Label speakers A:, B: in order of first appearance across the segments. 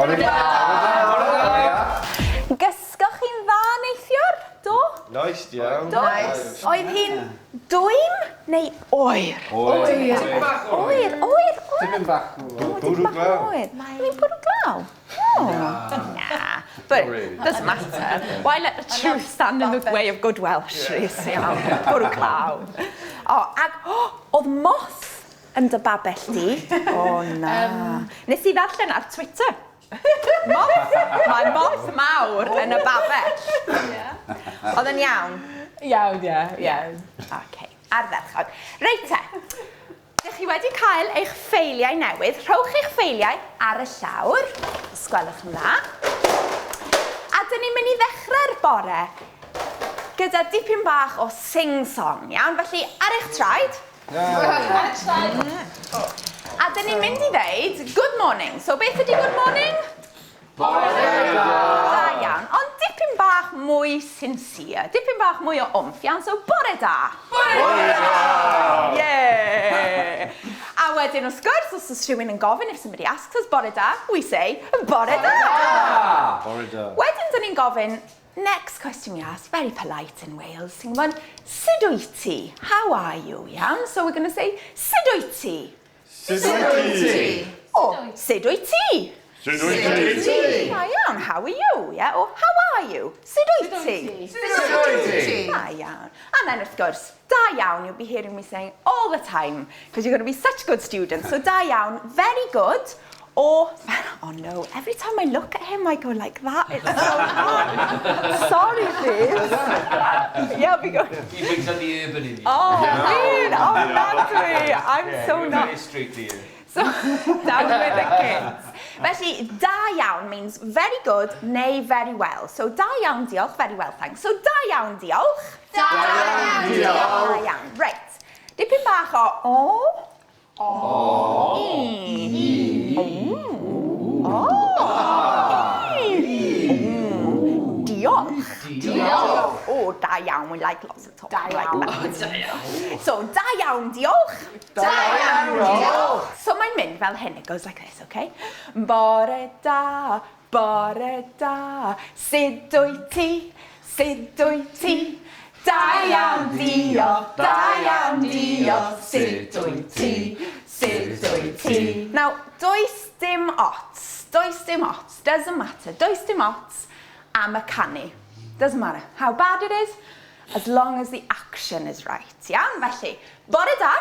A: Bore da.
B: Gysgoch chi'n dda neithiwr? Do?
A: Nice, iawn.
B: Do? Oedd hi'n dwym neu oer?
A: Oer.
B: Oer.
C: Tipyn bach.
A: Bwrw glaw.
B: Dwi'n bwrw glaw? Nah. But it doesn't matter. Why let the truth stand in the way of good Welsh? Bwrw glaw. Oedd moth yn dy babell di? O na. Nes i ddarllen ar Twitter. Mae moth mawr yn y babell. Oedd yn iawn?
D: Iawn, ie.
B: OK, ardderchog. Reit te. Dych chi wedi cael eich ffeiliau newydd. Rhowch eich ffeiliau ar y llawr. Sgwelwch yn dda. A dyn ni'n mynd i ddechrau'r bore gyda dipyn bach o sing-song, iawn? Felly, ar eich traed. A dyn ni'n mynd i ddeud good morning. So beth ydi good morning?
C: Bore da!
B: Da iawn, ond dipyn bach mwy sincere, dipyn bach mwy o wmff, iawn? So bore da!
A: Bore da!
B: Yeah! A wedyn wrth gwrs, os oes rhywun yn gofyn, if somebody asks us bore da, we say bore da!
A: Bore da.
B: Wedyn dyn ni'n gofyn, next question we ask, very polite in Wales, sy'n gwybod, sut wyt ti? How are you, iawn? So we're going to say, sut wyt ti?
A: Sut wyt ti?
B: O, sut wyt ti?
A: Sut wyt ti?
B: Da iawn, how are you? Yeah? Or how are you? Sut wyt ti? Da iawn. And then of course, da iawn, you'll be hearing me saying all the time, because you're going to be such good students. So da iawn, very good. Or, oh no, every time I look at him, I go like that. It's so hard. Sorry, please. Yeah, we go.
C: He brings out the urban in you.
B: Oh, weird. Oh, that's me. I'm so not.
C: Very straight to you.
B: So, down with the kids. Felly, da iawn means very good neu very well. So, da iawn, diolch, very well, thanks. So, da iawn, diolch.
A: Da iawn, diolch.
B: Da iawn, right. Dipyn bach o. Diolch. Oh, da iawn, we like lots of talk. Da iawn. So, da iawn, diolch.
A: Da iawn, diolch.
B: So mae'n mynd fel hyn, it goes like this, okay? Bore da, sut wyt ti, sut wyt ti? Da iawn, diolch, sut wyt ti, sut wyt ti? Now, does dim ots, doesn't matter, does dim ots am y canu. Doesn't matter how bad it is, as long as the action is right, iawn? Felly, bore da.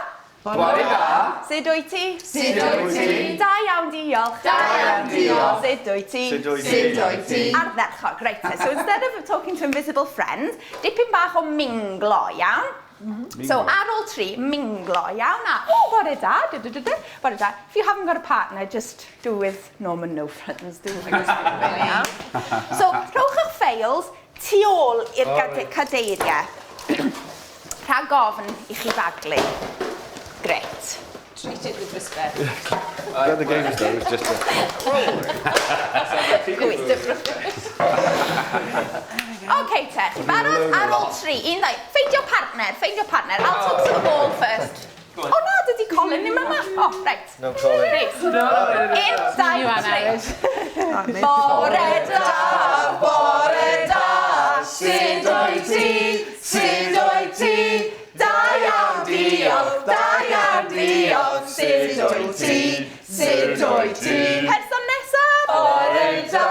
A: Bore da.
B: Sut wyt ti?
A: Sut wyt ti?
B: Da iawn, diolch.
A: Da iawn, diolch.
B: Sut wyt ti?
A: Sut wyt ti?
B: Ardderchog, reit. So instead of talking to invisible friends, dipyn bach o minglo, iawn? So ar all tri, minglo, iawn? Oh, bore da, bore da. If you haven't got a partner, just do with Norman no friends. Do with iawn? So rhowch eich ffeils tu ôl i'r cadeiriau. Rhag ofn i chi baglu. Great.
D: Treat it with respect.
A: Well, the game is though, it's just a...
B: OK te, chi barod ar ôl tri. Un ddau, ffeindio partner. I'll talk to the ball first. O na, dydi Colin ddim yma. Oh, right.
A: No Colin.
B: Reit. Un, dau, tri. Bore da, sut wyt ti, da iawn, diolch, sut wyt ti. Person nesaf. Bore da,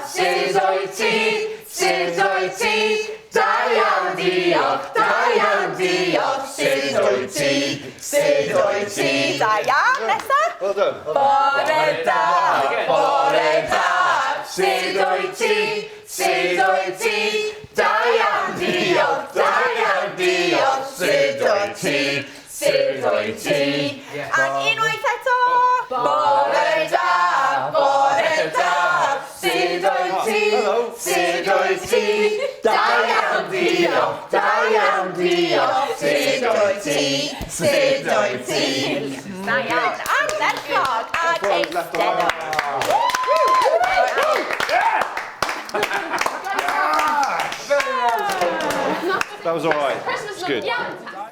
B: sut wyt ti, da iawn, diolch, sut wyt ti. Da iawn, nesaf.
A: Well done.
B: Bore da, sut wyt ti, da iawn, diolch, sut wyt ti. Ac unwaith eto. Bore da, sut wyt ti, da iawn, diolch, sut wyt ti. Da iawn, ardderchog, a eistedd.
A: That was all right.
D: Christmas
A: It's good.
D: look, yeah.